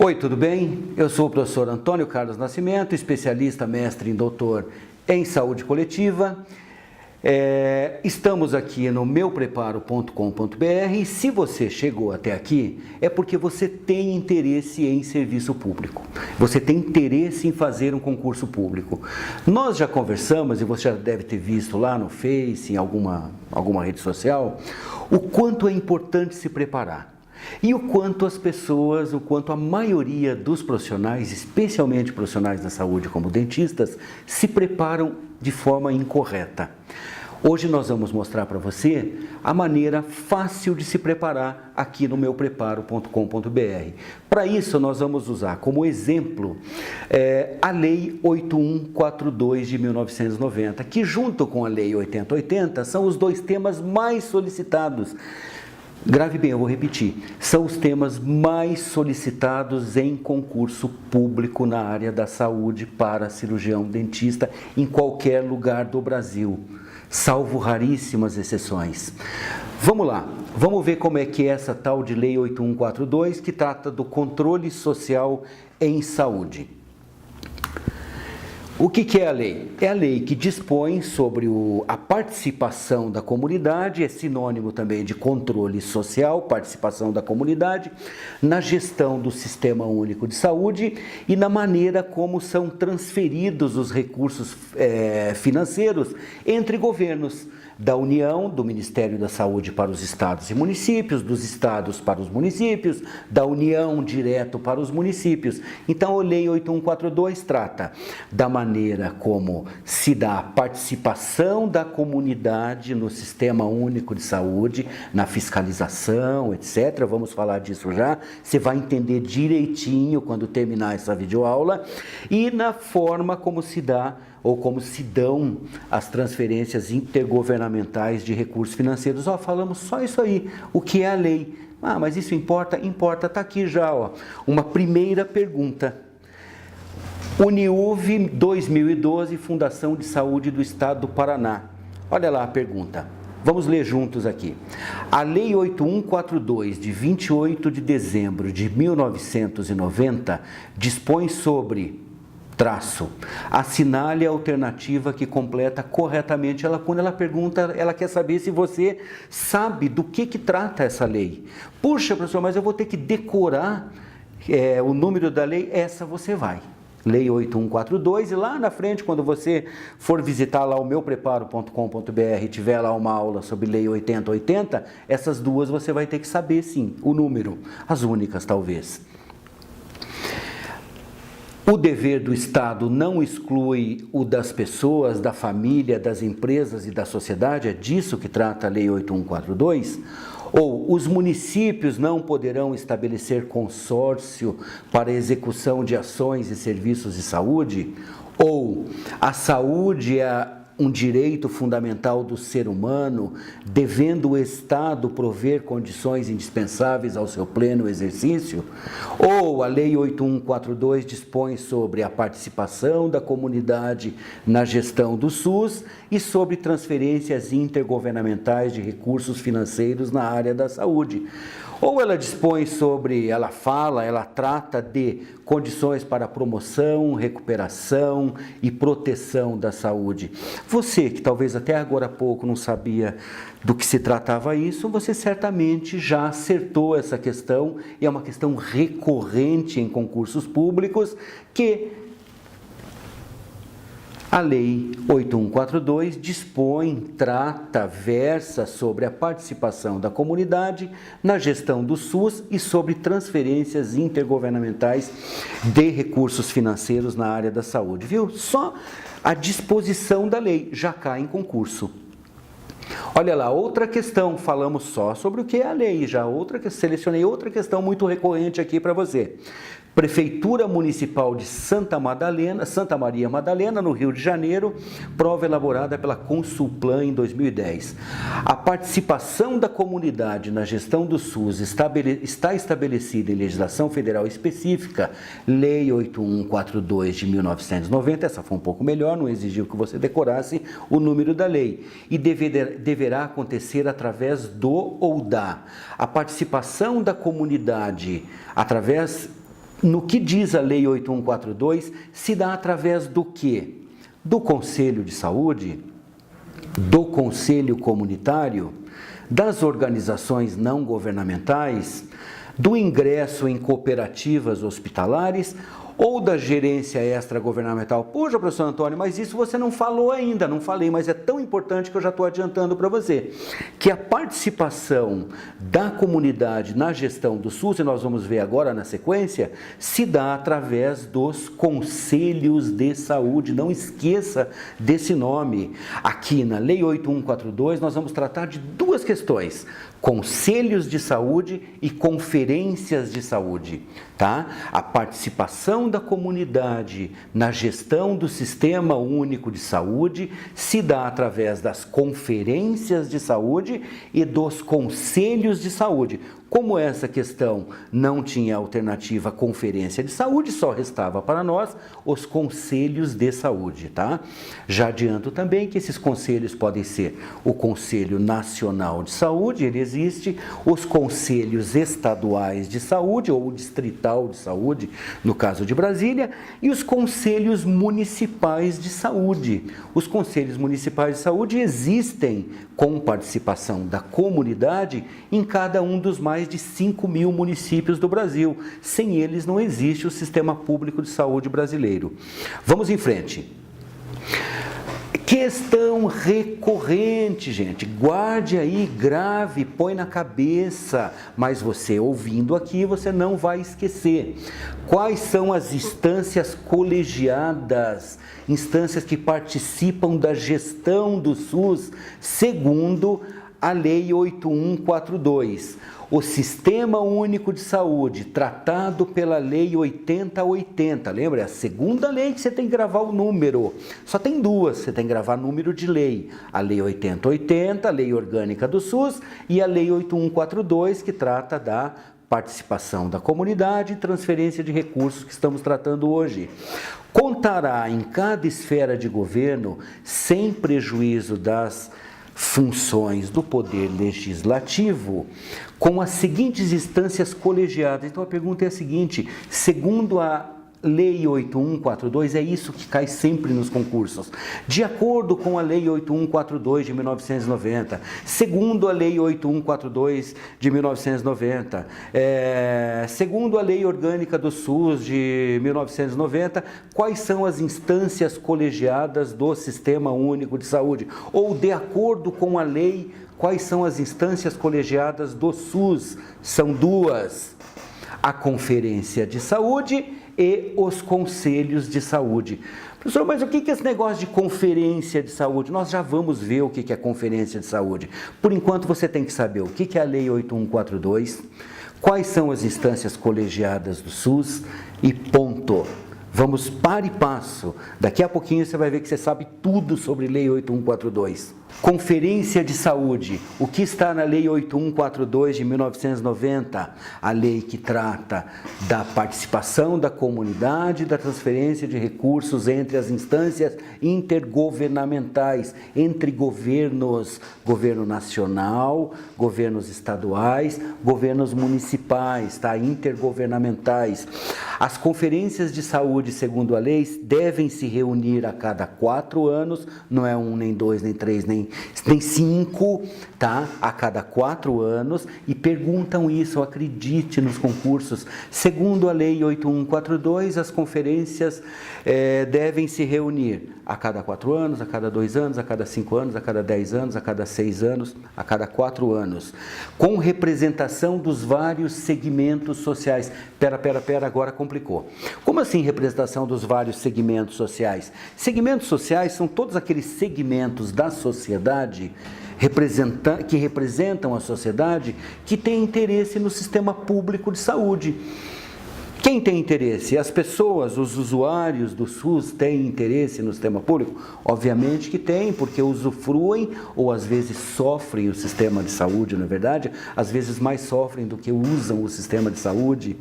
Oi, tudo bem? Eu sou o professor Antônio Carlos Nascimento, especialista, mestre em doutor em saúde coletiva. Estamos aqui no meupreparo.com.br e se você chegou até aqui é porque você tem interesse em serviço público, você tem interesse em fazer um concurso público. Nós já conversamos, e você já deve ter visto lá no Face, em alguma rede social, o quanto é importante se preparar. E o quanto as pessoas, o quanto a maioria dos profissionais, especialmente profissionais da saúde como dentistas, se preparam de forma incorreta. Hoje nós vamos mostrar para você a maneira fácil de se preparar aqui no meupreparo.com.br. Para isso nós vamos usar como exemplo a Lei 8142 de 1990, que junto com a Lei 8080 são os dois temas mais solicitados. Grave bem, eu vou repetir, são os temas mais solicitados em concurso público na área da saúde para cirurgião dentista em qualquer lugar do Brasil, salvo raríssimas exceções. Vamos lá, vamos ver como é que é essa tal de Lei 8142 que trata do controle social em saúde. O que é a lei? É a lei que dispõe sobre a participação da comunidade, é sinônimo também de controle social, participação da comunidade, na gestão do Sistema Único de Saúde e na maneira como são transferidos os recursos financeiros entre governos, da União, do Ministério da Saúde para os estados e municípios, dos estados para os municípios, da União direto para os municípios. Então, a Lei 8142 trata da maneira como se dá a participação da comunidade no Sistema Único de Saúde, na fiscalização, etc. Vamos falar disso já. Você vai entender direitinho quando terminar essa videoaula. E na forma como se dá ou como se dão as transferências intergovernamentais de recursos financeiros. Falamos só isso aí, o que é a lei. Mas isso importa? Importa, está aqui já. Uma primeira pergunta. Uniuv 2012, Fundação de Saúde do Estado do Paraná. Olha lá a pergunta. Vamos ler juntos aqui. A Lei 8142, de 28 de dezembro de 1990, dispõe sobre... assinale a alternativa que completa corretamente. Quando ela pergunta, ela quer saber se você sabe do que trata essa lei. Puxa, professor, mas eu vou ter que decorar o número da lei. Essa você vai. Lei 8142, e lá na frente, quando você for visitar lá o meupreparo.com.br e tiver lá uma aula sobre Lei 8080, essas duas você vai ter que saber sim, o número, as únicas talvez. O dever do Estado não exclui o das pessoas, da família, das empresas e da sociedade, é disso que trata a Lei 8142? Ou os municípios não poderão estabelecer consórcio para execução de ações e serviços de saúde? Ou a saúde é um direito fundamental do ser humano, devendo o Estado prover condições indispensáveis ao seu pleno exercício? Ou a Lei 8142 dispõe sobre a participação da comunidade na gestão do SUS e sobre transferências intergovernamentais de recursos financeiros na área da saúde? Ou ela dispõe sobre, ela trata de condições para promoção, recuperação e proteção da saúde. Você que talvez até agora há pouco não sabia do que se tratava isso, você certamente já acertou essa questão, e é uma questão recorrente em concursos públicos que a Lei 8142 dispõe, trata, versa sobre a participação da comunidade na gestão do SUS e sobre transferências intergovernamentais de recursos financeiros na área da saúde, viu? Só a disposição da lei já cai em concurso. Olha lá, outra questão, falamos só sobre o que é a lei, selecionei outra questão muito recorrente aqui para você. Prefeitura Municipal de Santa Maria Madalena, no Rio de Janeiro, prova elaborada pela Consulplan em 2010. A participação da comunidade na gestão do SUS está estabelecida em legislação federal específica, Lei 8142 de 1990, essa foi um pouco melhor, não exigiu que você decorasse o número da lei, e deverá acontecer através do ou da. A participação da comunidade através no que diz a Lei 8142, se dá através do quê? Do Conselho de Saúde, do Conselho Comunitário, das organizações não governamentais, do ingresso em cooperativas hospitalares ou da gerência extragovernamental. Puxa, professor Antônio, mas isso você não falou ainda. Não falei, mas é tão importante que eu já estou adiantando para você. Que a participação da comunidade na gestão do SUS, e nós vamos ver agora na sequência, se dá através dos conselhos de saúde. Não esqueça desse nome. Aqui na Lei 8142, nós vamos tratar de duas questões: conselhos de saúde e conferências de saúde, tá? A participação da comunidade na gestão do Sistema Único de Saúde se dá através das conferências de saúde e dos conselhos de saúde. Como essa questão não tinha alternativa conferência de saúde, só restava para nós os conselhos de saúde, tá? Já adianto também que esses conselhos podem ser o Conselho Nacional de Saúde, ele existe, os conselhos estaduais de saúde ou distrital de saúde, no caso de Brasília, e os conselhos municipais de saúde. Os conselhos municipais de saúde existem com participação da comunidade em cada um dos mais de 5.000 municípios do Brasil. Sem eles não existe o sistema público de saúde brasileiro. Vamos em frente. Questão recorrente, gente. Guarde aí, grave, põe na cabeça. Mas você ouvindo aqui, você não vai esquecer. Quais são as instâncias colegiadas, instâncias que participam da gestão do SUS, segundo a Lei 8142? O Sistema Único de Saúde, tratado pela Lei 8080, lembra? É a segunda lei que você tem que gravar o número. Só tem duas, você tem que gravar número de lei. A Lei 8080, a Lei Orgânica do SUS, e a Lei 8142, que trata da participação da comunidade e transferência de recursos que estamos tratando hoje. Contará em cada esfera de governo, sem prejuízo das funções do Poder Legislativo, com as seguintes instâncias colegiadas. Então a pergunta é a seguinte: segundo a Lei 8142, é isso que cai sempre nos concursos. De acordo com a Lei 8142 de 1990, segundo a Lei 8142 de 1990, segundo a Lei Orgânica do SUS de 1990, quais são as instâncias colegiadas do Sistema Único de Saúde? Ou de acordo com a lei, quais são as instâncias colegiadas do SUS? São duas: a Conferência de Saúde e os Conselhos de Saúde. Professor, mas o que é esse negócio de Conferência de Saúde? Nós já vamos ver o que é Conferência de Saúde. Por enquanto, você tem que saber o que é a Lei 8142, quais são as instâncias colegiadas do SUS e ponto. Vamos par e passo. Daqui a pouquinho você vai ver que você sabe tudo sobre Lei 8142. Conferência de Saúde. O que está na Lei 8142 de 1990? A lei que trata da participação da comunidade, da transferência de recursos entre as instâncias intergovernamentais, entre governos, governo nacional, governos estaduais, governos municipais, tá? Intergovernamentais. As conferências de saúde, segundo a lei, devem se reunir a cada 4 anos, não é 1, nem 2, nem 3, nem 5, tá? A cada 4 anos, e perguntam isso, acredite, nos concursos. Segundo a Lei 8142, as conferências devem se reunir a cada 4 anos, a cada 2 anos, a cada 5 anos, a cada 10 anos, a cada 6 anos, a cada 4 anos, com representação dos vários segmentos sociais. Pera, agora complicou. Como assim representação dos vários segmentos sociais? Segmentos sociais são todos aqueles segmentos da sociedade que representam a sociedade que tem interesse no sistema público de saúde. Quem tem interesse? As pessoas, os usuários do SUS têm interesse no sistema público? Obviamente que tem, porque usufruem ou às vezes sofrem o sistema de saúde, não é verdade? Às vezes mais sofrem do que usam o sistema de saúde.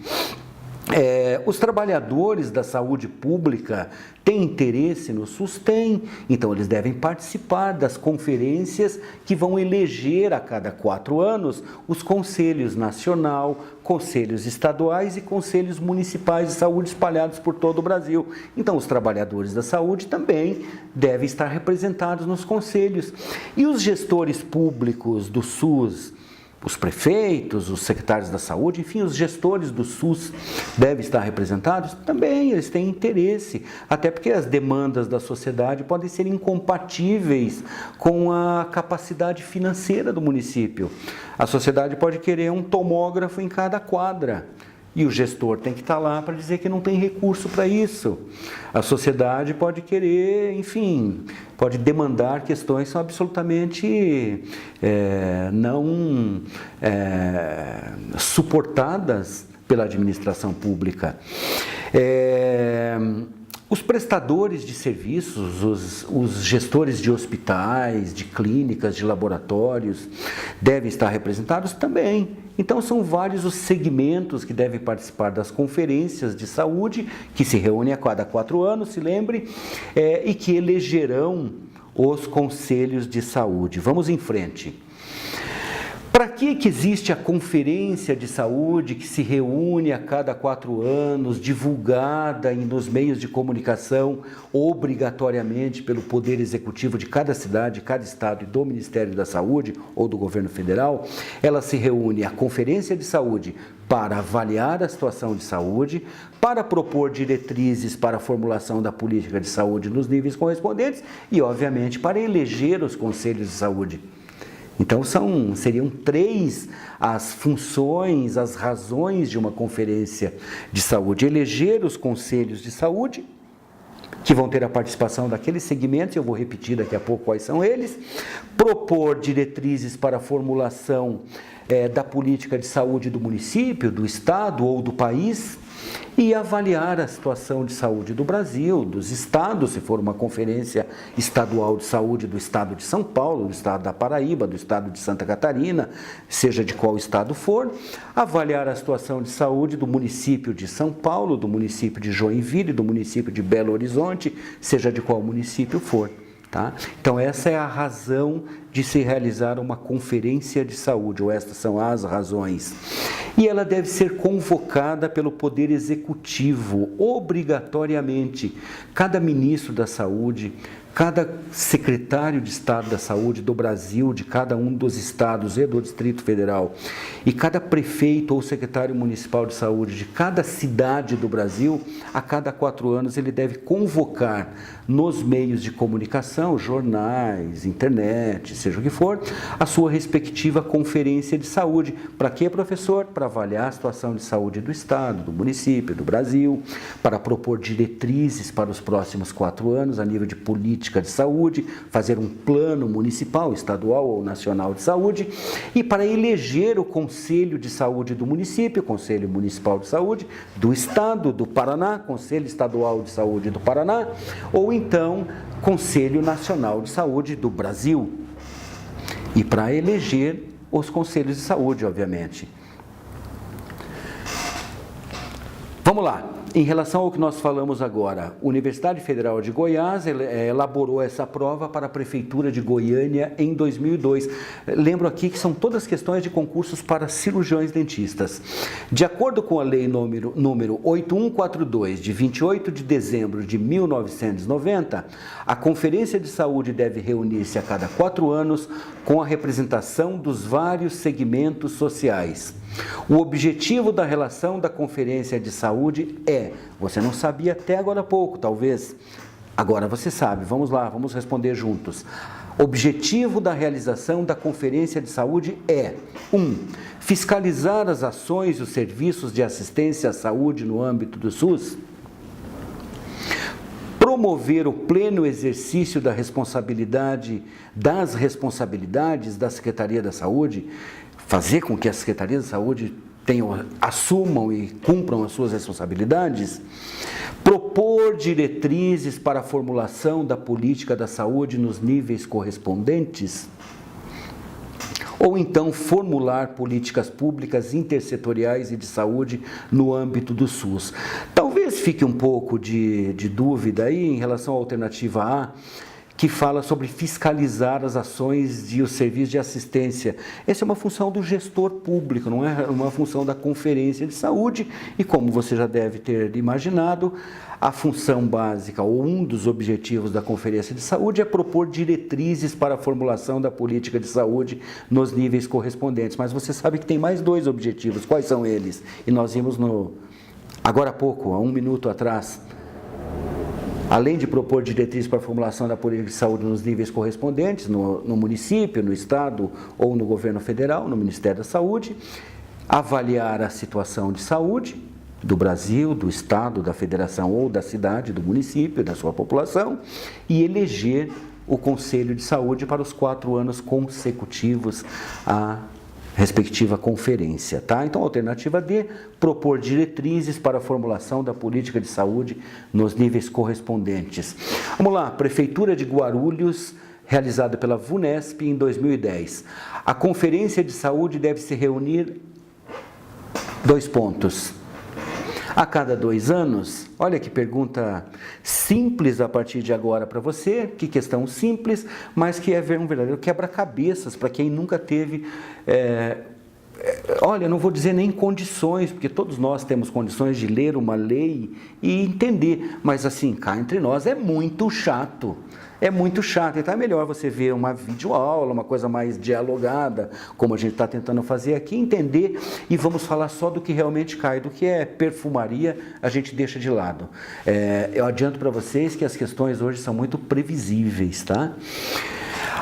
Os trabalhadores da saúde pública têm interesse no SUS? Têm. Então, eles devem participar das conferências que vão eleger a cada 4 anos os conselhos nacional, conselhos estaduais e conselhos municipais de saúde espalhados por todo o Brasil. Então, os trabalhadores da saúde também devem estar representados nos conselhos. E os gestores públicos do SUS, os prefeitos, os secretários da saúde, enfim, os gestores do SUS devem estar representados? Também, eles têm interesse, até porque as demandas da sociedade podem ser incompatíveis com a capacidade financeira do município. A sociedade pode querer um tomógrafo em cada quadra, e o gestor tem que estar lá para dizer que não tem recurso para isso. A sociedade pode querer, enfim, pode demandar questões que são absolutamente não suportadas pela administração pública. Os prestadores de serviços, os gestores de hospitais, de clínicas, de laboratórios, devem estar representados também. Então, são vários os segmentos que devem participar das conferências de saúde, que se reúnem a cada 4 anos, se lembre, e que elegerão os conselhos de saúde. Vamos em frente. Para que existe a conferência de saúde que se reúne a cada 4 anos, divulgada nos meios de comunicação obrigatoriamente pelo Poder Executivo de cada cidade, cada estado e do Ministério da Saúde ou do Governo Federal? Ela se reúne a conferência de saúde para avaliar a situação de saúde, para propor diretrizes para a formulação da política de saúde nos níveis correspondentes e, obviamente, para eleger os conselhos de saúde. Então, seriam 3 as funções, as razões de uma conferência de saúde: eleger os conselhos de saúde, que vão ter a participação daqueles segmentos, eu vou repetir daqui a pouco quais são eles, propor diretrizes para a formulação da política de saúde do município, do estado ou do país, e avaliar a situação de saúde do Brasil, dos estados, se for uma conferência estadual de saúde do estado de São Paulo, do estado da Paraíba, do estado de Santa Catarina, seja de qual estado for, avaliar a situação de saúde do município de São Paulo, do município de Joinville, do município de Belo Horizonte, seja de qual município for. Tá? Então, essa é a razão de se realizar uma conferência de saúde, ou estas são as razões. E ela deve ser convocada pelo Poder Executivo, obrigatoriamente. Cada ministro da Saúde, cada secretário de Estado da Saúde do Brasil, de cada um dos estados e do Distrito Federal, e cada prefeito ou secretário municipal de saúde de cada cidade do Brasil, a cada 4 anos ele deve convocar nos meios de comunicação, jornais, internet, seja o que for, a sua respectiva conferência de saúde. Para quê, professor? Para avaliar a situação de saúde do estado, do município, do Brasil, para propor diretrizes para os próximos 4 anos a nível de política de saúde, fazer um plano municipal, estadual ou nacional de saúde, e para eleger o Conselho de Saúde do município, Conselho Municipal de Saúde do Estado do Paraná, Conselho Estadual de Saúde do Paraná, ou então Conselho Nacional de Saúde do Brasil. E para eleger os conselhos de saúde, obviamente. Vamos lá. Em relação ao que nós falamos agora, a Universidade Federal de Goiás elaborou essa prova para a Prefeitura de Goiânia em 2002. Lembro aqui que são todas questões de concursos para cirurgiões dentistas. De acordo com a Lei número 8142, de 28 de dezembro de 1990, a Conferência de Saúde deve reunir-se a cada 4 anos com a representação dos vários segmentos sociais. O objetivo da relação da Conferência de Saúde você não sabia até agora há pouco, talvez, agora você sabe, vamos lá, vamos responder juntos. Objetivo da realização da Conferência de Saúde 1. Fiscalizar as ações e os serviços de assistência à saúde no âmbito do SUS. Promover o pleno exercício das responsabilidades da Secretaria da Saúde, fazer com que a Secretaria da Saúde assumam e cumpram as suas responsabilidades, propor diretrizes para a formulação da política da saúde nos níveis correspondentes, Ou então formular políticas públicas intersetoriais e de saúde no âmbito do SUS. Talvez fique um pouco de dúvida aí em relação à alternativa A, que fala sobre fiscalizar as ações de os serviços de assistência. Essa é uma função do gestor público, não é uma função da Conferência de Saúde, e como você já deve ter imaginado, a função básica, ou um dos objetivos da Conferência de Saúde é propor diretrizes para a formulação da política de saúde nos níveis correspondentes. Mas você sabe que tem mais 2 objetivos. Quais são eles? E nós vimos agora há pouco, há 1 minuto atrás. Além de propor diretrizes para a formulação da política de saúde nos níveis correspondentes, no município, no estado ou no governo federal, no Ministério da Saúde, avaliar a situação de saúde do Brasil, do estado, da federação ou da cidade, do município, da sua população, e eleger o Conselho de Saúde para os 4 anos consecutivos à respectiva conferência, tá? Então, a alternativa D, propor diretrizes para a formulação da política de saúde nos níveis correspondentes. Vamos lá, Prefeitura de Guarulhos, realizada pela VUNESP em 2010. A Conferência de Saúde deve se reunir, 2 pontos, a cada 2 anos. Olha que pergunta simples a partir de agora para você, que questão simples, mas que é um verdadeiro quebra-cabeças para quem nunca teve, olha, não vou dizer nem condições, porque todos nós temos condições de ler uma lei e entender, mas assim, cá entre nós é muito chato. É muito chato, então é melhor você ver uma videoaula, uma coisa mais dialogada, como a gente está tentando fazer aqui, entender, e vamos falar só do que realmente cai, do que é perfumaria, a gente deixa de lado. Eu adianto para vocês que as questões hoje são muito previsíveis, tá?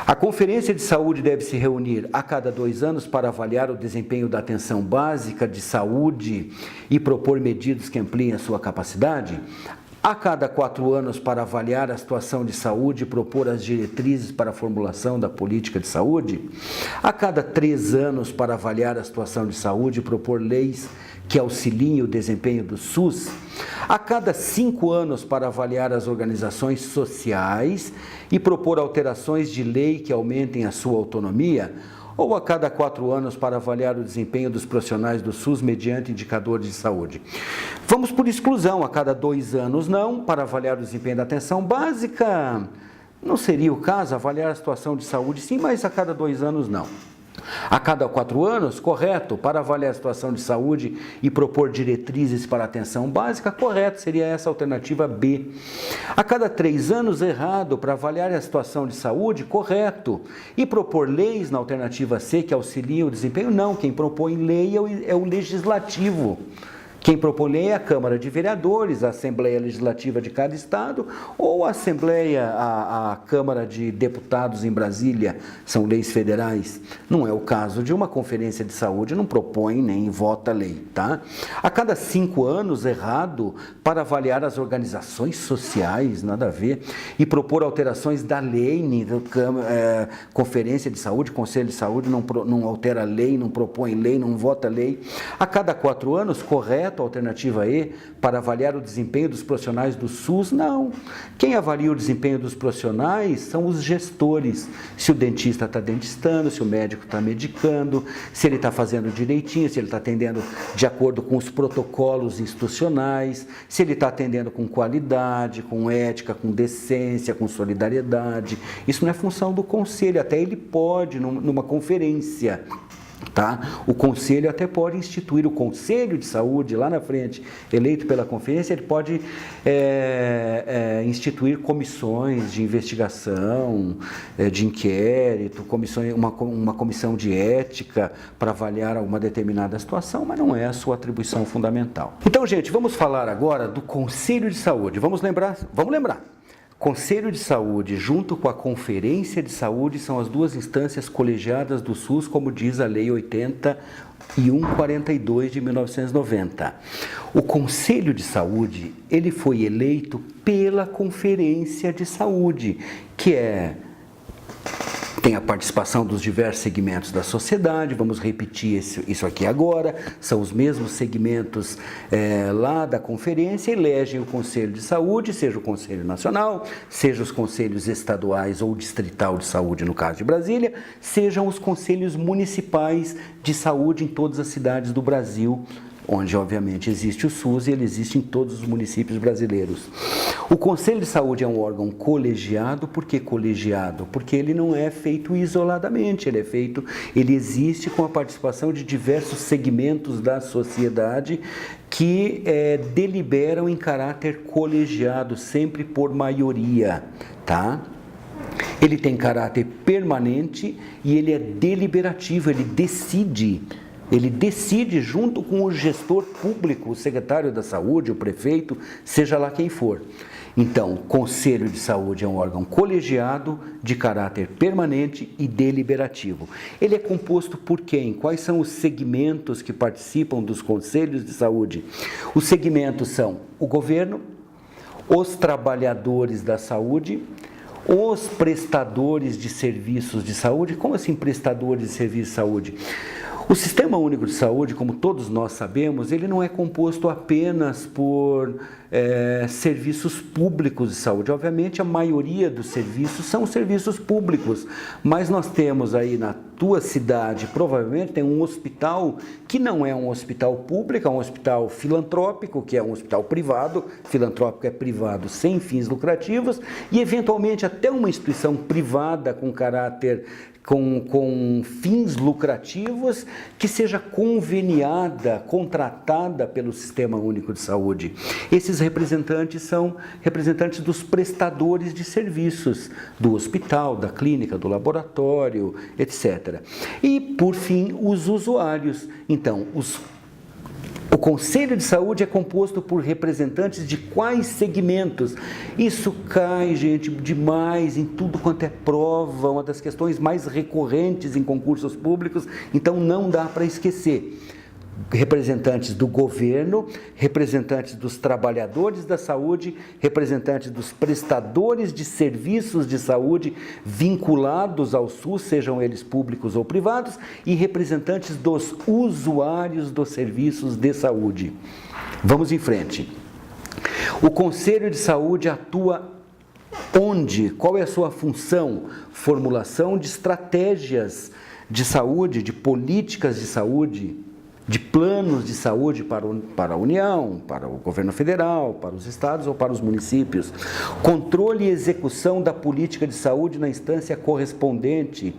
A Conferência de Saúde deve se reunir a cada 2 anos para avaliar o desempenho da atenção básica de saúde e propor medidas que ampliem a sua capacidade. A cada 4 anos para avaliar a situação de saúde e propor as diretrizes para a formulação da política de saúde. A cada 3 anos para avaliar a situação de saúde e propor leis que auxiliem o desempenho do SUS. A cada 5 anos para avaliar as organizações sociais e propor alterações de lei que aumentem a sua autonomia. Ou a cada 4 anos para avaliar o desempenho dos profissionais do SUS mediante indicadores de saúde. Vamos por exclusão, a cada 2 anos não, para avaliar o desempenho da atenção básica, não seria o caso, avaliar a situação de saúde sim, mas a cada 2 anos não. A cada 4 anos, correto, para avaliar a situação de saúde e propor diretrizes para a atenção básica, correto, seria essa a alternativa B. A cada 3 anos, errado, para avaliar a situação de saúde, correto, e propor leis na alternativa C que auxiliem o desempenho, não, quem propõe lei é o legislativo. Quem propõe lei é a Câmara de Vereadores, a Assembleia Legislativa de cada estado ou a Assembleia, a Câmara de Deputados em Brasília, são leis federais. Não é o caso de uma Conferência de Saúde, não propõe nem vota lei, tá? A cada 5 anos, errado, para avaliar as organizações sociais, nada a ver, e propor alterações da lei, Conferência de Saúde, Conselho de Saúde não altera lei, não propõe lei, não vota lei. A cada 4 anos, correto, a alternativa E, para avaliar o desempenho dos profissionais do SUS, não. Quem avalia o desempenho dos profissionais são os gestores. Se o dentista está dentistando, se o médico está medicando, se ele está fazendo direitinho, se ele está atendendo de acordo com os protocolos institucionais, se ele está atendendo com qualidade, com ética, com decência, com solidariedade. Isso não é função do conselho, até ele pode, numa conferência. Tá? O conselho até pode instituir, o Conselho de Saúde, lá na frente, eleito pela conferência, ele pode instituir comissões de investigação, de inquérito, uma comissão de ética para avaliar alguma determinada situação, mas não é a sua atribuição fundamental. Então, gente, vamos falar agora do Conselho de Saúde. Vamos lembrar? Conselho de Saúde, junto com a Conferência de Saúde, são as 2 instâncias colegiadas do SUS, como diz a Lei 80.142 de 1990. O Conselho de Saúde, ele foi eleito pela Conferência de Saúde, que é tem a participação dos diversos segmentos da sociedade, vamos repetir isso aqui agora, são os mesmos segmentos lá da conferência, elegem o Conselho de Saúde, seja o Conselho Nacional, seja os Conselhos Estaduais ou Distrital de Saúde, no caso de Brasília, sejam os Conselhos Municipais de Saúde em todas as cidades do Brasil, onde obviamente existe o SUS e ele existe em todos os municípios brasileiros. O Conselho de Saúde é um órgão colegiado. Por que colegiado? Porque ele não é feito isoladamente, ele existe com a participação de diversos segmentos da sociedade que deliberam em caráter colegiado, sempre por maioria, tá? Ele tem caráter permanente e ele é deliberativo, ele decide junto com o gestor público, o secretário da saúde, o prefeito, seja lá quem for. Então, o Conselho de Saúde é um órgão colegiado, de caráter permanente e deliberativo. Ele é composto por quem? Quais são os segmentos que participam dos Conselhos de Saúde? Os segmentos são o governo, os trabalhadores da saúde, os prestadores de serviços de saúde. Como assim prestadores de serviços de saúde? O Sistema Único de Saúde, como todos nós sabemos, ele não é composto apenas por serviços públicos de saúde. Obviamente, a maioria dos serviços são serviços públicos, mas nós temos aí na tua cidade, provavelmente, tem um hospital que não é um hospital público, é um hospital filantrópico, que é um hospital privado, filantrópico é privado sem fins lucrativos, e eventualmente até uma instituição privada com caráter com fins lucrativos, que seja conveniada, contratada pelo Sistema Único de Saúde. Esses representantes são representantes dos prestadores de serviços, do hospital, da clínica, do laboratório, etc. E, por fim, os usuários. Então, o Conselho de Saúde é composto por representantes de quais segmentos? Isso cai, gente, demais em tudo quanto é prova, uma das questões mais recorrentes em concursos públicos, então não dá para esquecer. Representantes do governo, representantes dos trabalhadores da saúde, representantes dos prestadores de serviços de saúde vinculados ao SUS, sejam eles públicos ou privados, e representantes dos usuários dos serviços de saúde. Vamos em frente. O Conselho de Saúde atua onde? Qual é a sua função? Formulação de estratégias de saúde, de políticas de saúde, de planos de saúde para a União, para o governo federal, para os estados ou para os municípios. Controle e execução da política de saúde na instância correspondente,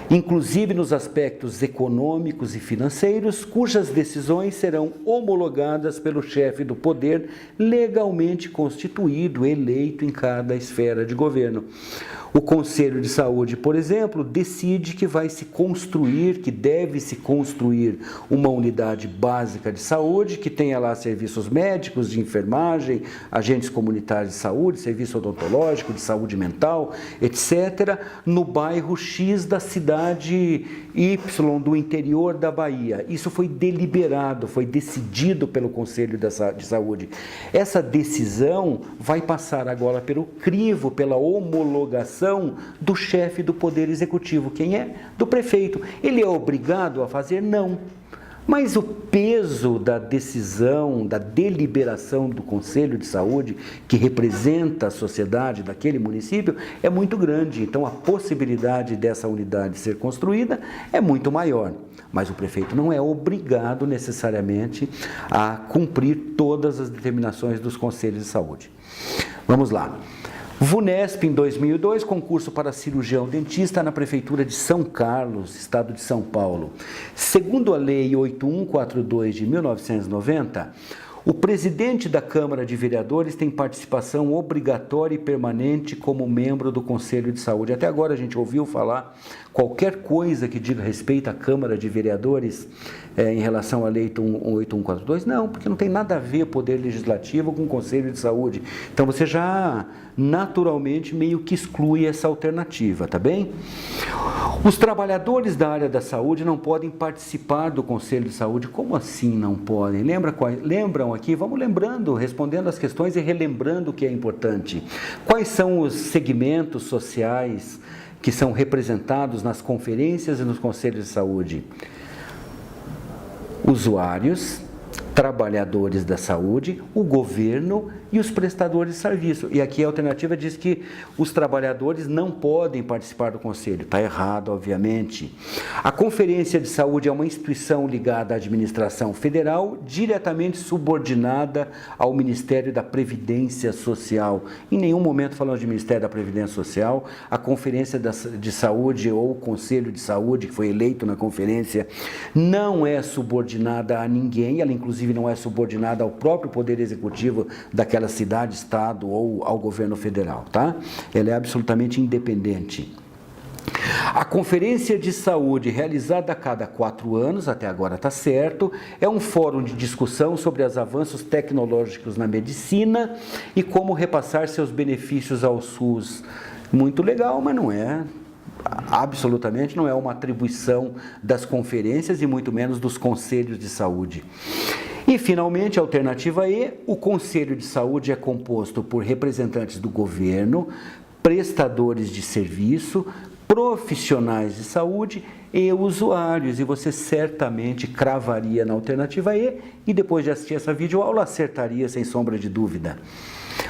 inclusive nos aspectos econômicos e financeiros, cujas decisões serão homologadas pelo chefe do poder legalmente constituído, eleito em cada esfera de governo. O Conselho de Saúde, por exemplo, decide que vai se construir, que deve se construir uma unidade básica de saúde, que tenha lá serviços médicos, de enfermagem, agentes comunitários de saúde, serviço odontológico, de saúde mental, etc., no bairro X da cidade Y do interior da Bahia. Isso foi deliberado, foi decidido pelo Conselho de Saúde. Essa decisão vai passar agora pelo crivo, pela homologação do chefe do Poder Executivo. Quem é? Do prefeito. Ele é obrigado a fazer? Não. Mas o peso da decisão, da deliberação do Conselho de Saúde, que representa a sociedade daquele município, é muito grande. Então, a possibilidade dessa unidade ser construída é muito maior. Mas o prefeito não é obrigado necessariamente a cumprir todas as determinações dos Conselhos de Saúde. Vamos lá. VUNESP, em 2002, concurso para cirurgião dentista na Prefeitura de São Carlos, Estado de São Paulo. Segundo a Lei 8142 de 1990, o presidente da Câmara de Vereadores tem participação obrigatória e permanente como membro do Conselho de Saúde. Até agora a gente ouviu falar qualquer coisa que diga respeito à Câmara de Vereadores em relação à Lei 8142? Não, porque não tem nada a ver poder legislativo com o Conselho de Saúde. Então você já naturalmente meio que exclui essa alternativa, tá bem? Os trabalhadores da área da saúde não podem participar do Conselho de Saúde. Como assim não podem? Lembram aqui? Vamos lembrando, respondendo as questões e relembrando o que é importante. Quais são os segmentos sociais que são representados nas conferências e nos conselhos de saúde? Usuários, trabalhadores da saúde, o governo e os prestadores de serviço. E aqui a alternativa diz que os trabalhadores não podem participar do conselho. Está errado, obviamente. A Conferência de Saúde é uma instituição ligada à administração federal, diretamente subordinada ao Ministério da Previdência Social. Em nenhum momento falamos de Ministério da Previdência Social. A Conferência de Saúde ou o Conselho de Saúde, que foi eleito na conferência, não é subordinada a ninguém. Ela, inclusive, não é subordinada ao próprio Poder Executivo daquela cidade, estado ou ao governo federal, tá? Ela é absolutamente independente. A Conferência de Saúde, realizada a cada 4 anos, até agora está certo, é um fórum de discussão sobre os avanços tecnológicos na medicina e como repassar seus benefícios ao SUS. Muito legal, mas não é... absolutamente não é uma atribuição das conferências e muito menos dos conselhos de saúde. E, finalmente, a alternativa E, o Conselho de Saúde é composto por representantes do governo, prestadores de serviço, profissionais de saúde e usuários. E você certamente cravaria na alternativa E e, depois de assistir essa videoaula, acertaria sem sombra de dúvida.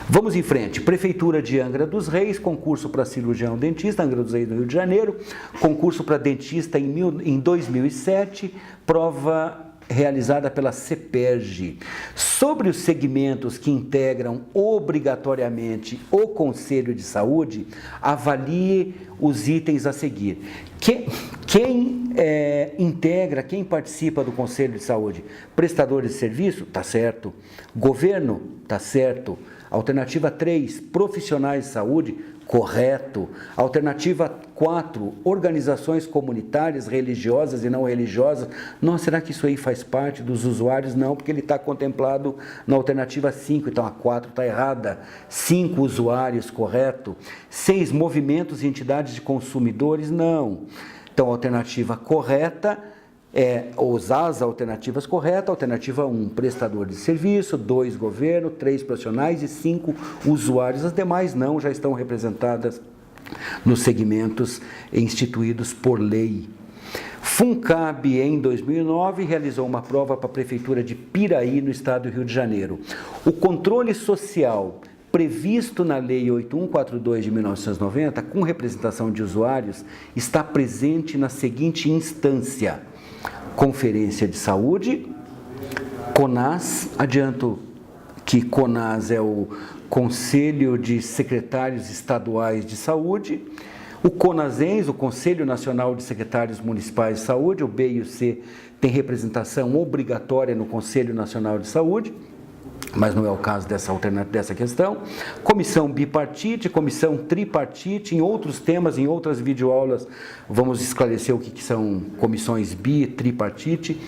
Vamos em frente. Prefeitura de Angra dos Reis, concurso para cirurgião dentista, Angra dos Reis, no Rio de Janeiro, concurso para dentista em 2007, prova realizada pela CEPERJ. Sobre os segmentos que integram obrigatoriamente o Conselho de Saúde, avalie os itens a seguir. Quem integra, quem participa do Conselho de Saúde? Prestadores de serviço? Tá certo. Governo? Tá certo. Alternativa 3, profissionais de saúde? Correto. Alternativa 4, organizações comunitárias, religiosas e não religiosas. Nossa, será que isso aí faz parte dos usuários? Não, porque ele está contemplado na alternativa 5, então a 4 está errada. 5, usuários, correto. 6, movimentos e entidades de consumidores? Não. Então a alternativa correta usar as alternativas corretas. Alternativa 1, prestador de serviço, 2, governo, 3, profissionais e 5, usuários. As demais não, já estão representadas nos segmentos instituídos por lei. FUNCAB, em 2009, realizou uma prova para a Prefeitura de Piraí, no estado do Rio de Janeiro. O controle social previsto na Lei 8142 de 1990, com representação de usuários, está presente na seguinte instância: Conferência de Saúde, CONAS, adianto que CONAS é o Conselho de Secretários Estaduais de Saúde, o CONASENS, o Conselho Nacional de Secretários Municipais de Saúde, o B e o C tem representação obrigatória no Conselho Nacional de Saúde, mas não é o caso dessa questão. Comissão bipartite, comissão tripartite, em outros temas, em outras videoaulas, vamos esclarecer o que são comissões bi e tripartite.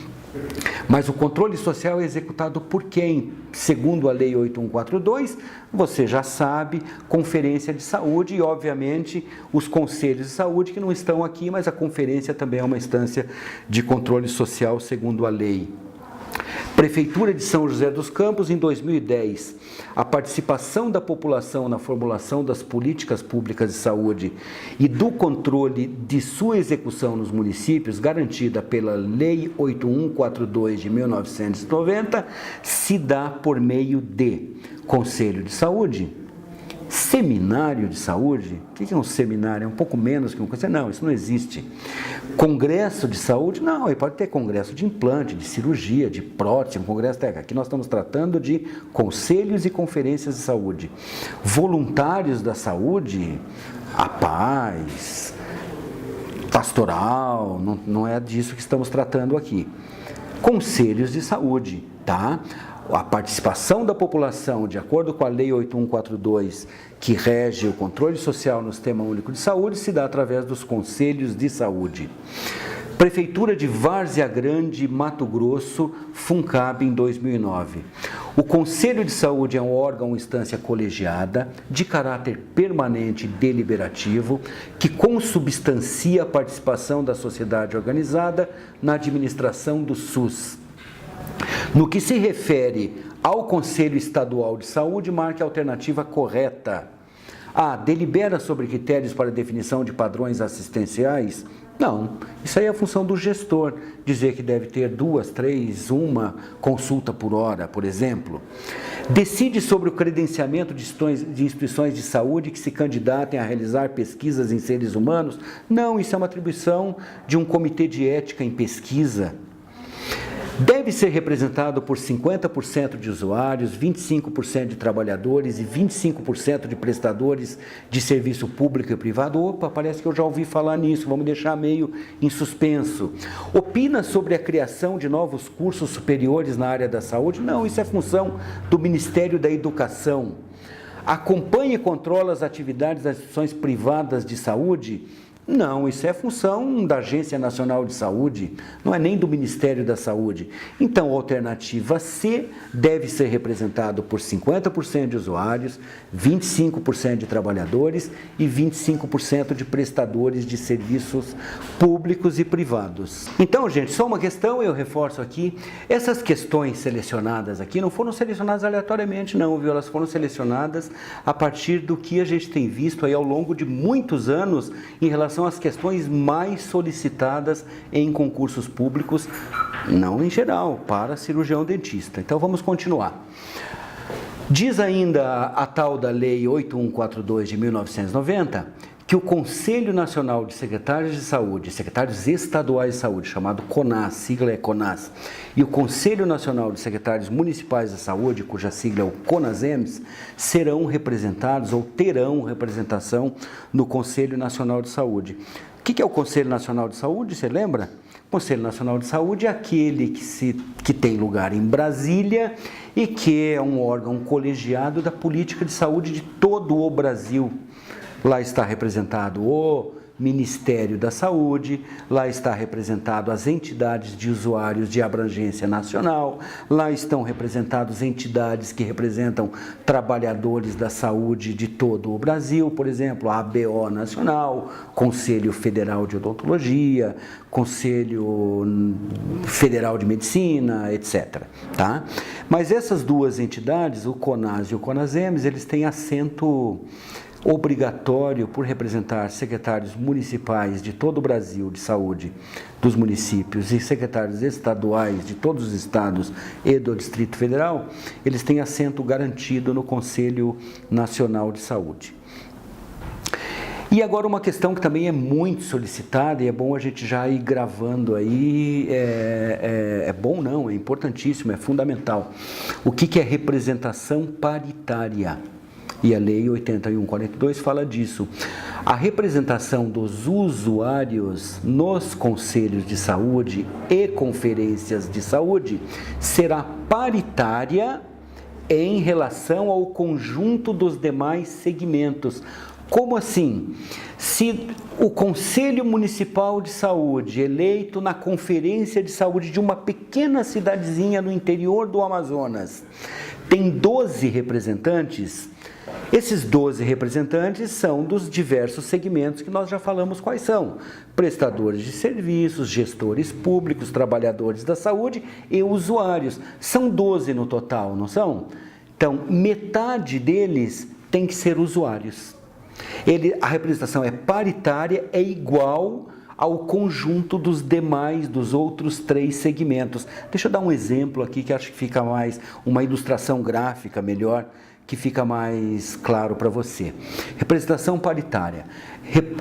Mas o controle social é executado por quem? Segundo a Lei 8142, você já sabe, Conferência de Saúde e, obviamente, os conselhos de saúde que não estão aqui, mas a conferência também é uma instância de controle social segundo a lei. Prefeitura de São José dos Campos, em 2010, a participação da população na formulação das políticas públicas de saúde e do controle de sua execução nos municípios, garantida pela Lei 8142 de 1990, se dá por meio de Conselho de Saúde, Seminário de Saúde. O que é um seminário? É um pouco menos que um conselho? Não, isso não existe. Congresso de Saúde? Não, ele pode ter congresso de implante, de cirurgia, de prótese, um congresso técnico. Aqui nós estamos tratando de conselhos e conferências de saúde. Voluntários da saúde, a paz, pastoral, não é disso que estamos tratando aqui. Conselhos de saúde, tá? A participação da população, de acordo com a Lei 8142, que rege o controle social no Sistema Único de Saúde, se dá através dos conselhos de saúde. Prefeitura de Várzea Grande, Mato Grosso, FUNCAB, em 2009. O Conselho de Saúde é um órgão, instância colegiada, de caráter permanente e deliberativo, que consubstancia a participação da sociedade organizada na administração do SUS. No que se refere ao Conselho Estadual de Saúde, marque a alternativa correta. delibera sobre critérios para definição de padrões assistenciais? Não, isso aí é a função do gestor, dizer que deve ter 2, 3, uma consulta por hora, por exemplo. Decide sobre o credenciamento de instituições de saúde que se candidatem a realizar pesquisas em seres humanos? Não, isso é uma atribuição de um comitê de ética em pesquisa. Deve ser representado por 50% de usuários, 25% de trabalhadores e 25% de prestadores de serviço público e privado. Opa, parece que eu já ouvi falar nisso, vamos deixar meio em suspenso. Opina sobre a criação de novos cursos superiores na área da saúde? Não, isso é função do Ministério da Educação. Acompanha e controla as atividades das instituições privadas de saúde? Não, isso é função da Agência Nacional de Saúde, não é nem do Ministério da Saúde. Então, a alternativa C deve ser representado por 50% de usuários, 25% de trabalhadores e 25% de prestadores de serviços públicos e privados. Então, gente, só uma questão, eu reforço aqui, essas questões selecionadas aqui não foram selecionadas aleatoriamente, não, viu? Elas foram selecionadas a partir do que a gente tem visto aí ao longo de muitos anos em relação às questões mais solicitadas em concursos públicos, não em geral, para cirurgião dentista. Então vamos continuar. Diz ainda a tal da Lei 8142 de 1990, que o Conselho Nacional de Secretários de Saúde, Secretários Estaduais de Saúde, chamado CONAS, sigla é CONAS, e o Conselho Nacional de Secretários Municipais de Saúde, cuja sigla é o CONASEMS, serão representados ou terão representação no Conselho Nacional de Saúde. O que é o Conselho Nacional de Saúde, você lembra? O Conselho Nacional de Saúde é aquele que tem lugar em Brasília e que é um órgão colegiado da política de saúde de todo o Brasil. Lá está representado o Ministério da Saúde, lá está representado as entidades de usuários de abrangência nacional, lá estão representadas entidades que representam trabalhadores da saúde de todo o Brasil, por exemplo, a ABO Nacional, Conselho Federal de Odontologia, Conselho Federal de Medicina, etc. Tá? Mas essas duas entidades, o CONAS e o CONASEMS, eles têm assento obrigatório por representar secretários municipais de todo o Brasil de saúde dos municípios e secretários estaduais de todos os estados e do Distrito Federal, eles têm assento garantido no Conselho Nacional de Saúde. E agora uma questão que também é muito solicitada e é bom a gente já ir gravando aí, é bom não, é importantíssimo, é fundamental. O que é representação paritária? E a Lei 8142 fala disso. A representação dos usuários nos conselhos de saúde e conferências de saúde será paritária em relação ao conjunto dos demais segmentos. Como assim? Se o Conselho Municipal de Saúde, eleito na Conferência de Saúde de uma pequena cidadezinha no interior do Amazonas, tem 12 representantes, esses 12 representantes são dos diversos segmentos que nós já falamos quais são: prestadores de serviços, gestores públicos, trabalhadores da saúde e usuários. São 12 no total, não são? Então, metade deles tem que ser usuários. A representação é paritária, é igual ao conjunto dos outros 3 segmentos. Deixa eu dar um exemplo aqui que acho que fica mais, uma ilustração gráfica melhor, que fica mais claro para você. Representação paritária.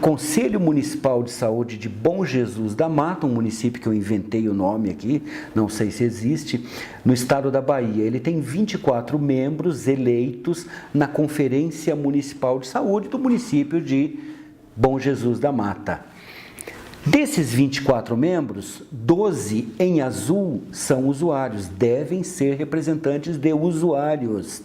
Conselho Municipal de Saúde de Bom Jesus da Mata, um município que eu inventei o nome aqui, não sei se existe, no estado da Bahia. Ele tem 24 membros eleitos na Conferência Municipal de Saúde do município de Bom Jesus da Mata. Desses 24 membros, 12 em azul são usuários, devem ser representantes de usuários.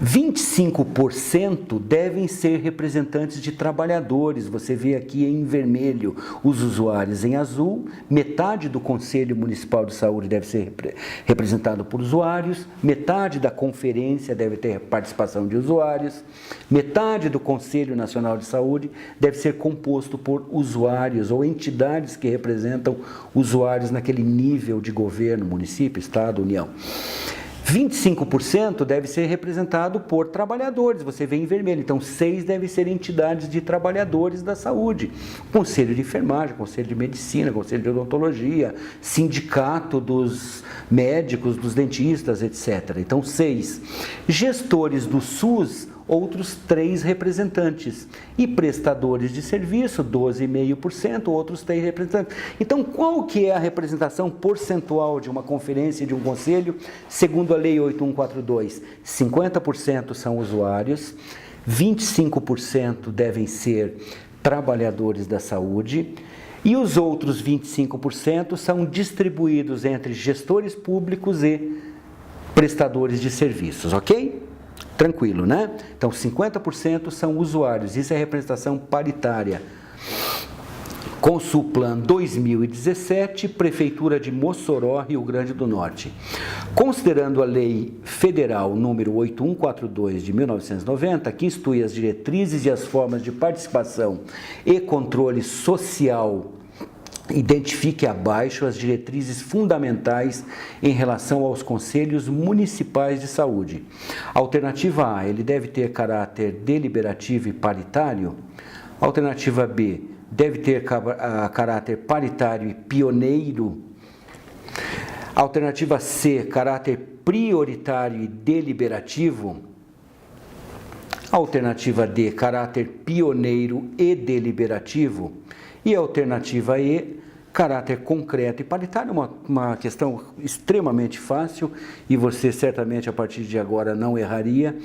25% devem ser representantes de trabalhadores, você vê aqui em vermelho os usuários em azul, metade do Conselho Municipal de Saúde deve ser representado por usuários, metade da conferência deve ter participação de usuários, metade do Conselho Nacional de Saúde deve ser composto por usuários ou entidades que representam usuários naquele nível de governo, município, estado, União. 25% deve ser representado por trabalhadores, você vê em vermelho, então 6 deve ser entidades de trabalhadores da saúde, Conselho de Enfermagem, Conselho de Medicina, Conselho de Odontologia, Sindicato dos Médicos, dos Dentistas, etc. Então 6. Gestores do SUS, outros 3 representantes. E prestadores de serviço, 12,5%, outros 3 representantes. Então, qual que é a representação percentual de uma conferência e de um conselho? Segundo a Lei 8142, 50% são usuários, 25% devem ser trabalhadores da saúde, e os outros 25% são distribuídos entre gestores públicos e prestadores de serviços, ok? Tranquilo, né? Então, 50% são usuários, isso é representação paritária. Consulplan 2017, Prefeitura de Mossoró, Rio Grande do Norte. Considerando a Lei Federal número 8142 de 1990, que institui as diretrizes e as formas de participação e controle social, identifique abaixo as diretrizes fundamentais em relação aos conselhos municipais de saúde. Alternativa A, ele deve ter caráter deliberativo e paritário. Alternativa B, deve ter caráter paritário e pioneiro. Alternativa C, caráter prioritário e deliberativo. Alternativa D, caráter pioneiro e deliberativo. E a alternativa E, caráter concreto e paritário, uma questão extremamente fácil e você certamente a partir de agora não erraria.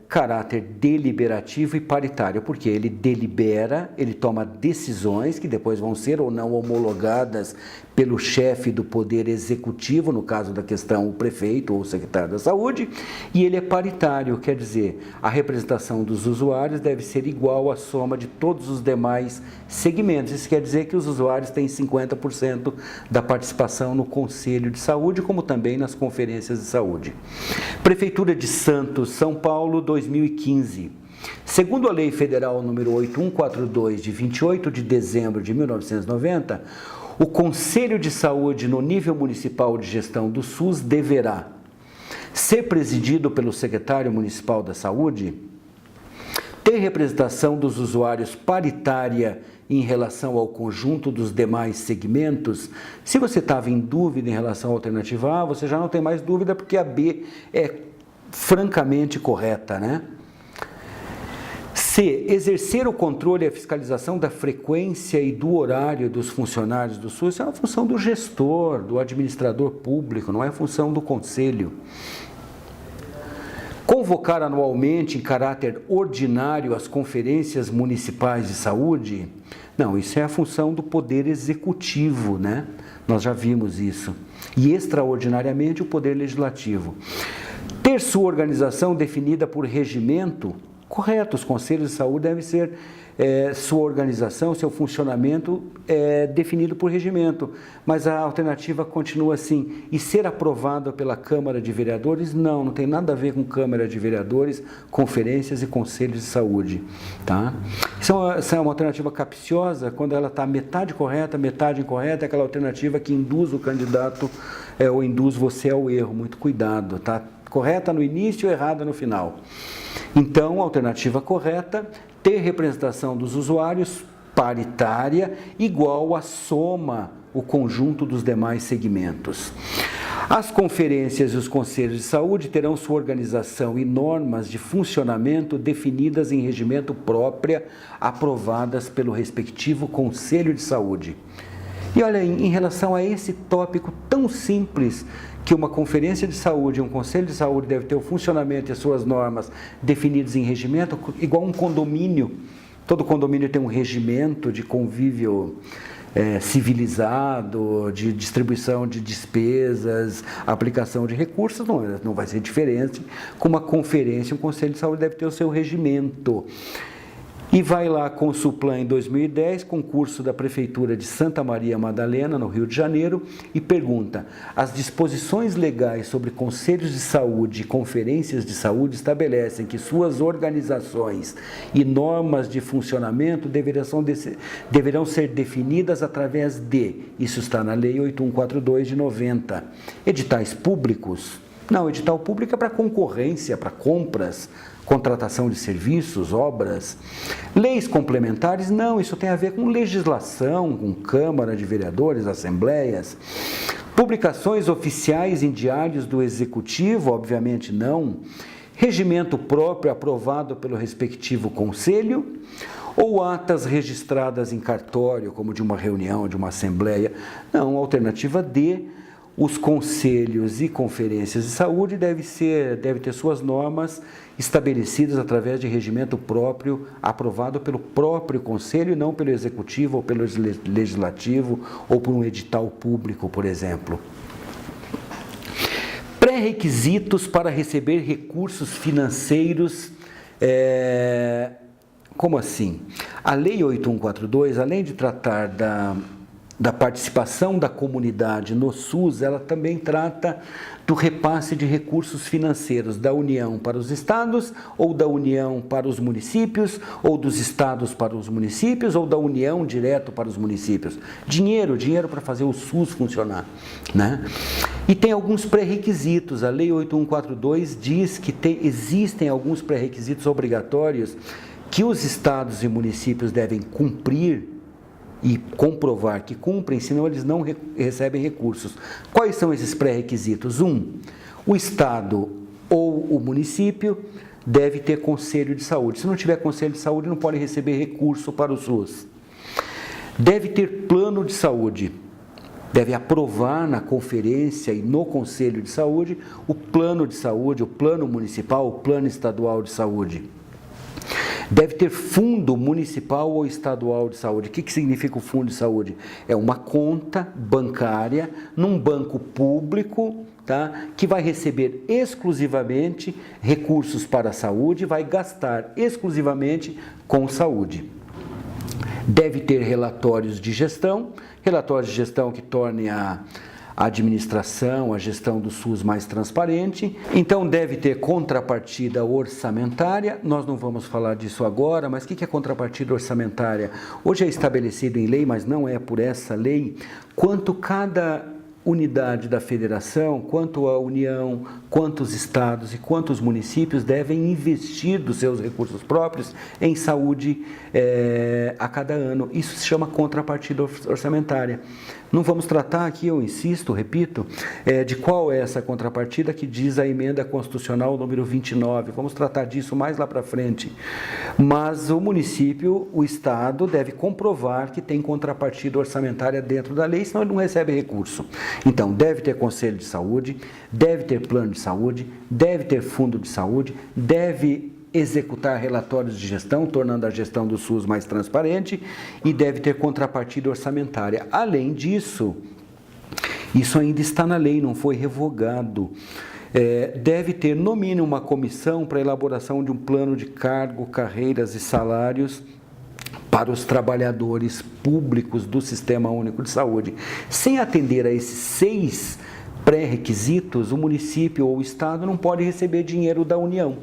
Caráter deliberativo e paritário, porque ele delibera, ele toma decisões que depois vão ser ou não homologadas pelo chefe do poder executivo, no caso da questão o prefeito ou o secretário da saúde, e ele é paritário, quer dizer, a representação dos usuários deve ser igual à soma de todos os demais segmentos. Isso quer dizer que os usuários têm 50% da participação no Conselho de Saúde, como também nas conferências de saúde. Prefeitura de Santos, São Paulo, 2015. Segundo a Lei Federal número 8142, de 28 de dezembro de 1990, o Conselho de Saúde no nível municipal de gestão do SUS deverá ser presidido pelo secretário municipal da Saúde, ter representação dos usuários paritária em relação ao conjunto dos demais segmentos. Se você estava em dúvida em relação à alternativa A, você já não tem mais dúvida porque a B é francamente correta, né? C. Exercer o controle e a fiscalização da frequência e do horário dos funcionários do SUS é uma função do gestor, do administrador público, não é função do conselho. Convocar anualmente em caráter ordinário as conferências municipais de saúde? Não, isso é a função do poder executivo, né? Nós já vimos isso. E extraordinariamente o poder legislativo. Ter sua organização definida por regimento? Correto, os conselhos de saúde devem ser sua organização, seu funcionamento definido por regimento, mas a alternativa continua assim. E ser aprovado pela Câmara de Vereadores? Não tem nada a ver com Câmara de Vereadores, conferências e conselhos de saúde, tá? Isso é uma alternativa capciosa, quando ela está metade correta, metade incorreta, é aquela alternativa que induz o candidato ou induz você ao erro. Muito cuidado, tá? Correta no início, errada no final. Então, a alternativa correta, ter representação dos usuários paritária igual à soma, o conjunto dos demais segmentos. As conferências e os conselhos de saúde terão sua organização e normas de funcionamento definidas em regimento própria, aprovadas pelo respectivo Conselho de Saúde. E olha, em relação a esse tópico tão simples, que uma conferência de saúde, um conselho de saúde deve ter o funcionamento e as suas normas definidas em regimento, igual um condomínio. Todo condomínio tem um regimento de convívio civilizado, de distribuição de despesas, aplicação de recursos, não vai ser diferente com uma conferência, um conselho de saúde deve ter o seu regimento. E vai lá com o Suplan em 2010, concurso da Prefeitura de Santa Maria Madalena, no Rio de Janeiro, e pergunta: as disposições legais sobre conselhos de saúde e conferências de saúde estabelecem que suas organizações e normas de funcionamento deverão ser definidas através de, isso está na Lei 8142 de 90, editais públicos? Não, edital público é para concorrência, para compras, contratação de serviços, obras. Leis complementares, não, isso tem a ver com legislação, com Câmara de Vereadores, assembleias. Publicações oficiais em diários do Executivo, obviamente não. Regimento próprio aprovado pelo respectivo conselho, ou atas registradas em cartório, como de uma reunião, de uma assembleia. Não, alternativa D. Os conselhos e conferências de saúde devem ter suas normas estabelecidas através de regimento próprio, aprovado pelo próprio conselho e não pelo executivo ou pelo legislativo ou por um edital público, por exemplo. Pré-requisitos para receber recursos financeiros. Como assim? A Lei 8142, além de tratar da participação da comunidade no SUS, ela também trata do repasse de recursos financeiros da União para os estados, ou da União para os municípios, ou dos estados para os municípios, ou da União direto para os municípios. Dinheiro para fazer o SUS funcionar, né? E tem alguns pré-requisitos. A Lei 8142 diz que existem alguns pré-requisitos obrigatórios que os estados e municípios devem cumprir e comprovar que cumprem, senão eles não recebem recursos. Quais são esses pré-requisitos? O Estado ou o município deve ter conselho de saúde. Se não tiver conselho de saúde, não pode receber recurso para o SUS. Deve ter plano de saúde. Deve aprovar na conferência e no conselho de saúde o plano de saúde, o plano municipal, o plano estadual de saúde. Deve ter fundo municipal ou estadual de saúde. O que significa o fundo de saúde? É uma conta bancária num banco público, tá, que vai receber exclusivamente recursos para a saúde e vai gastar exclusivamente com saúde. Deve ter relatórios de gestão que tornem a administração, a gestão do SUS mais transparente. Então deve ter contrapartida orçamentária. Nós não vamos falar disso agora, mas o que é contrapartida orçamentária? Hoje é estabelecido em lei, mas não é por essa lei, quanto cada unidade da federação, quanto a União, quantos estados e quantos municípios devem investir dos seus recursos próprios em saúde a cada ano. Isso se chama contrapartida orçamentária. Não vamos tratar aqui, eu insisto, repito, de qual é essa contrapartida que diz a emenda constitucional número 29. Vamos tratar disso mais lá para frente. Mas o município, o Estado, deve comprovar que tem contrapartida orçamentária dentro da lei, senão ele não recebe recurso. Então, deve ter conselho de saúde, deve ter plano de saúde, deve ter fundo de saúde, deve executar relatórios de gestão, tornando a gestão do SUS mais transparente, e deve ter contrapartida orçamentária. Além disso, isso ainda está na lei, não foi revogado. Deve ter, no mínimo, uma comissão para a elaboração de um plano de cargo, carreiras e salários para os trabalhadores públicos do Sistema Único de Saúde. Sem atender a esses 6 pré-requisitos, o município ou o Estado não pode receber dinheiro da União.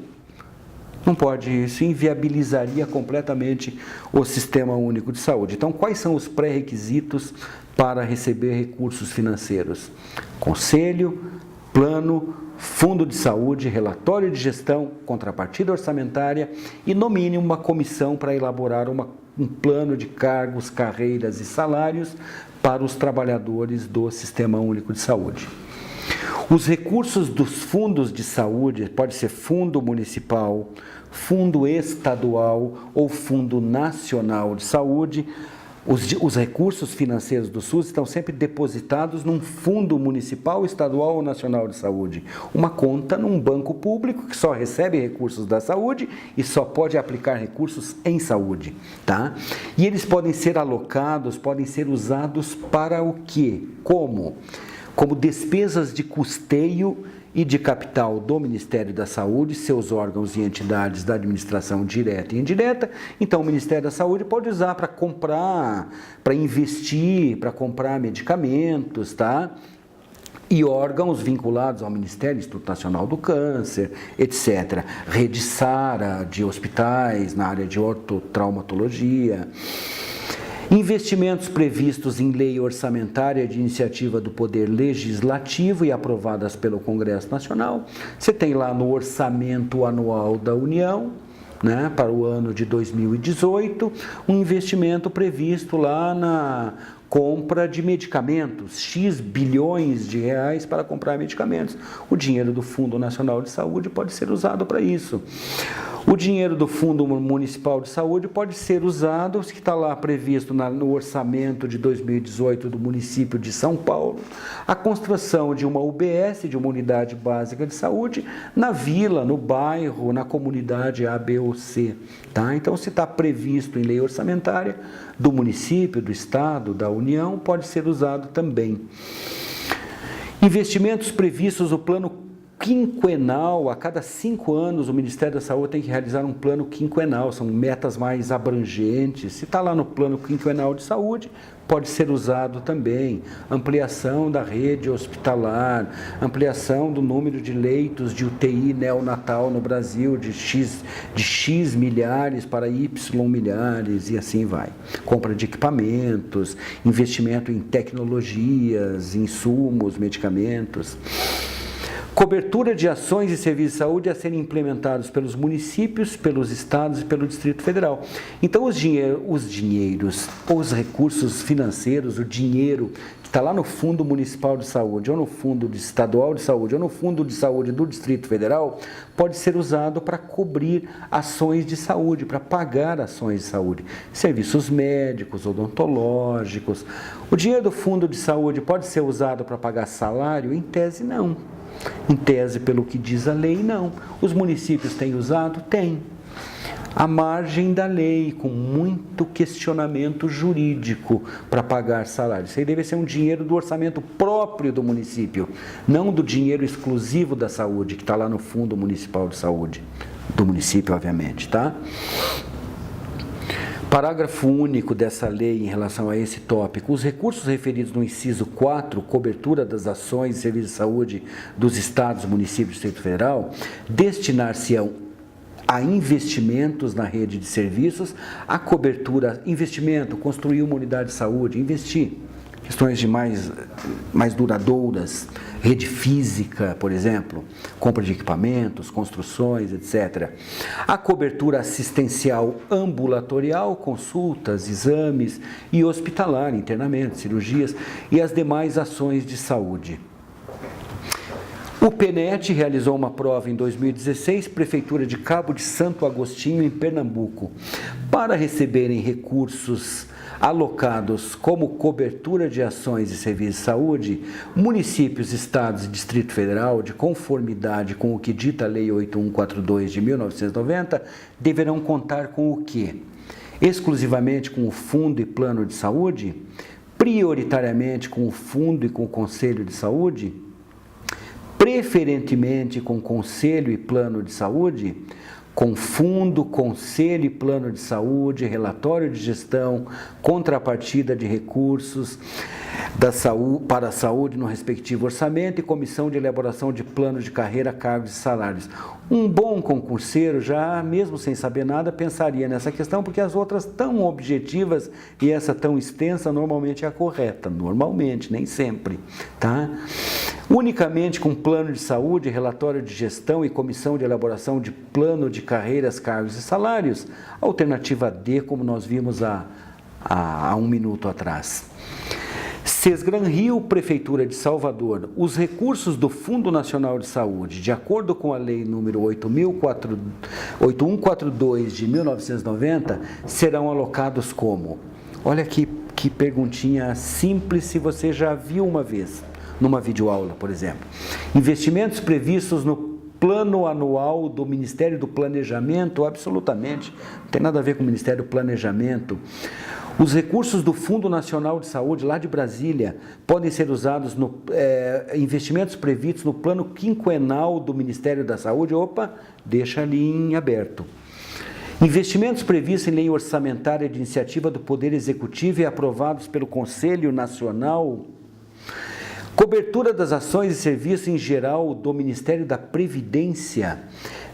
Não pode, isso inviabilizaria completamente o Sistema Único de Saúde. Então, quais são os pré-requisitos para receber recursos financeiros? Conselho, plano, fundo de saúde, relatório de gestão, contrapartida orçamentária e, no mínimo, uma comissão para elaborar um plano de cargos, carreiras e salários para os trabalhadores do Sistema Único de Saúde. Os recursos dos fundos de saúde, pode ser fundo municipal, fundo estadual ou fundo nacional de saúde. Os recursos financeiros do SUS estão sempre depositados num fundo municipal, estadual ou nacional de saúde. Uma conta num banco público que só recebe recursos da saúde e só pode aplicar recursos em saúde, tá? E eles podem ser alocados, podem ser usados para o quê? Como despesas de custeio e de capital do Ministério da Saúde, seus órgãos e entidades da administração direta e indireta. Então, o Ministério da Saúde pode usar para comprar, para investir, para comprar medicamentos, tá? E órgãos vinculados ao Ministério Instituto Nacional do Câncer, etc. Rede SARA de hospitais na área de ortotraumatologia. Investimentos previstos em lei orçamentária de iniciativa do Poder Legislativo e aprovadas pelo Congresso Nacional. Você tem lá no Orçamento Anual da União, né, para o ano de 2018, um investimento previsto lá na compra de medicamentos, X bilhões de reais para comprar medicamentos. O dinheiro do Fundo Nacional de Saúde pode ser usado para isso. O dinheiro do Fundo Municipal de Saúde pode ser usado, que está lá previsto no orçamento de 2018 do município de São Paulo, a construção de uma UBS, de uma unidade básica de saúde, na vila, no bairro, na comunidade A, B ou C. Tá? Então, se está previsto em lei orçamentária do município, do estado, da União, pode ser usado também. Investimentos previstos no plano quinquenal. A cada 5 anos o Ministério da Saúde tem que realizar um plano quinquenal, são metas mais abrangentes. Se está lá no plano quinquenal de saúde, pode ser usado também. Ampliação da rede hospitalar, ampliação do número de leitos de UTI neonatal no Brasil, de X milhares para Y milhares e assim vai. Compra de equipamentos, investimento em tecnologias, insumos, medicamentos. Cobertura de ações e serviços de saúde a serem implementados pelos municípios, pelos estados e pelo Distrito Federal. Então, os recursos financeiros, o dinheiro que está lá no Fundo Municipal de Saúde, ou no Fundo Estadual de Saúde, ou no Fundo de Saúde do Distrito Federal, pode ser usado para cobrir ações de saúde, para pagar ações de saúde, serviços médicos, odontológicos. O dinheiro do Fundo de Saúde pode ser usado para pagar salário? Em tese, não. Em tese, pelo que diz a lei, não. Os municípios têm usado? Têm. À margem da lei, com muito questionamento jurídico para pagar salário. Isso aí deve ser um dinheiro do orçamento próprio do município, não do dinheiro exclusivo da saúde, que está lá no Fundo Municipal de Saúde, do município, obviamente, tá? Parágrafo único dessa lei em relação a esse tópico. Os recursos referidos no inciso 4, cobertura das ações e serviços de saúde dos estados, municípios e Distrito Federal, destinar-se-ão a investimentos na rede de serviços, a cobertura, investimento, construir uma unidade de saúde, investir. Questões de mais duradouras, rede física, por exemplo, compra de equipamentos, construções, etc. A cobertura assistencial ambulatorial, consultas, exames e hospitalar, internamento, cirurgias e as demais ações de saúde. O PNET realizou uma prova em 2016, Prefeitura de Cabo de Santo Agostinho, em Pernambuco, para receberem recursos alocados como cobertura de ações e serviços de saúde. Municípios, estados e Distrito Federal, de conformidade com o que dita a Lei 8142 de 1990, deverão contar com o quê? Exclusivamente com o Fundo e Plano de Saúde? Prioritariamente com o Fundo e com o Conselho de Saúde? Preferentemente com Conselho e Plano de Saúde? Com fundo, conselho e plano de saúde, relatório de gestão, contrapartida de recursos da saúde, para a saúde no respectivo orçamento e comissão de elaboração de planos de carreira, cargos e salários. Um bom concurseiro, já mesmo sem saber nada, pensaria nessa questão, porque as outras tão objetivas e essa tão extensa normalmente é a correta, normalmente, nem sempre, tá? Unicamente com plano de saúde, relatório de gestão e comissão de elaboração de plano de carreiras, cargos e salários. Alternativa D, como nós vimos há 1 minuto atrás. Sesgran Rio, Prefeitura de Salvador. Os recursos do Fundo Nacional de Saúde, de acordo com a Lei número 8142 de 1990, serão alocados como? Olha que perguntinha simples, se você já viu uma vez, numa videoaula, por exemplo. Investimentos previstos no Plano Anual do Ministério do Planejamento? Absolutamente, não tem nada a ver com o Ministério do Planejamento. Os recursos do Fundo Nacional de Saúde, lá de Brasília, podem ser usados no investimentos previstos no plano quinquenal do Ministério da Saúde. Opa, deixa ali em aberto. Investimentos previstos em lei orçamentária de iniciativa do Poder Executivo e aprovados pelo Conselho Nacional. Cobertura das ações e serviços em geral do Ministério da Previdência.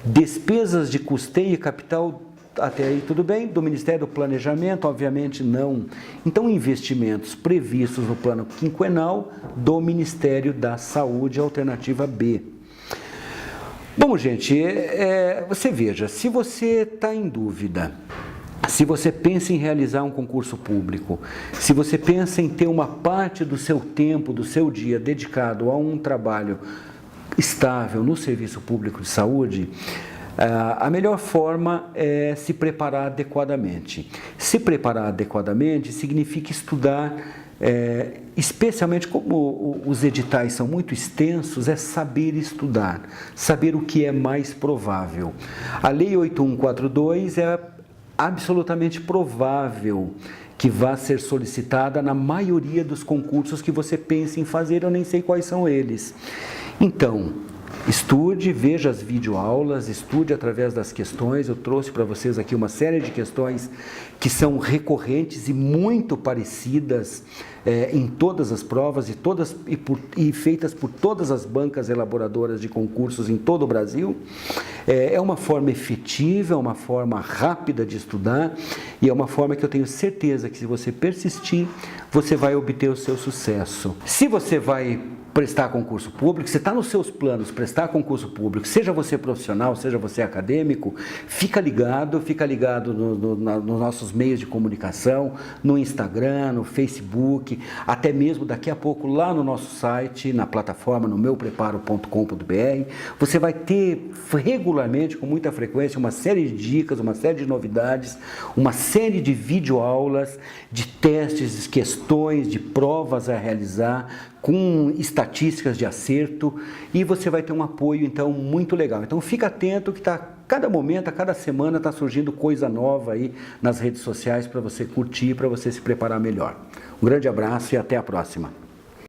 Despesas de custeio e capital, até aí tudo bem, do Ministério do Planejamento, obviamente não. Então, investimentos previstos no plano quinquenal do Ministério da Saúde, alternativa B. Bom, gente, você veja, se você está em dúvida, se você pensa em realizar um concurso público, se você pensa em ter uma parte do seu tempo, do seu dia dedicado a um trabalho estável no serviço público de saúde, a melhor forma é se preparar adequadamente. Se preparar adequadamente significa estudar, especialmente como os editais são muito extensos, é saber estudar, saber o que é mais provável. A Lei 8142 é absolutamente provável que vá ser solicitada na maioria dos concursos que você pensa em fazer, eu nem sei quais são eles. Então, estude, veja as videoaulas, estude através das questões. Eu trouxe para vocês aqui uma série de questões que são recorrentes e muito parecidas em todas as provas e feitas por todas as bancas elaboradoras de concursos em todo o Brasil. É uma forma efetiva, é uma forma rápida de estudar e é uma forma que eu tenho certeza que, se você persistir, você vai obter o seu sucesso. Se você vai prestar concurso público, se está nos seus planos prestar concurso público, seja você profissional, seja você acadêmico, fica ligado nos nossos meios de comunicação, no Instagram, no Facebook, até mesmo daqui a pouco lá no nosso site, na plataforma, no meupreparo.com.br. Você vai ter regularmente, com muita frequência, uma série de dicas, uma série de novidades, uma série de videoaulas, de testes, de questões, de provas a realizar, com estatísticas de acerto, e você vai ter um apoio, então, muito legal. Então, fica atento que cada momento, a cada semana está surgindo coisa nova aí nas redes sociais para você curtir, para você se preparar melhor. Um grande abraço e até a próxima.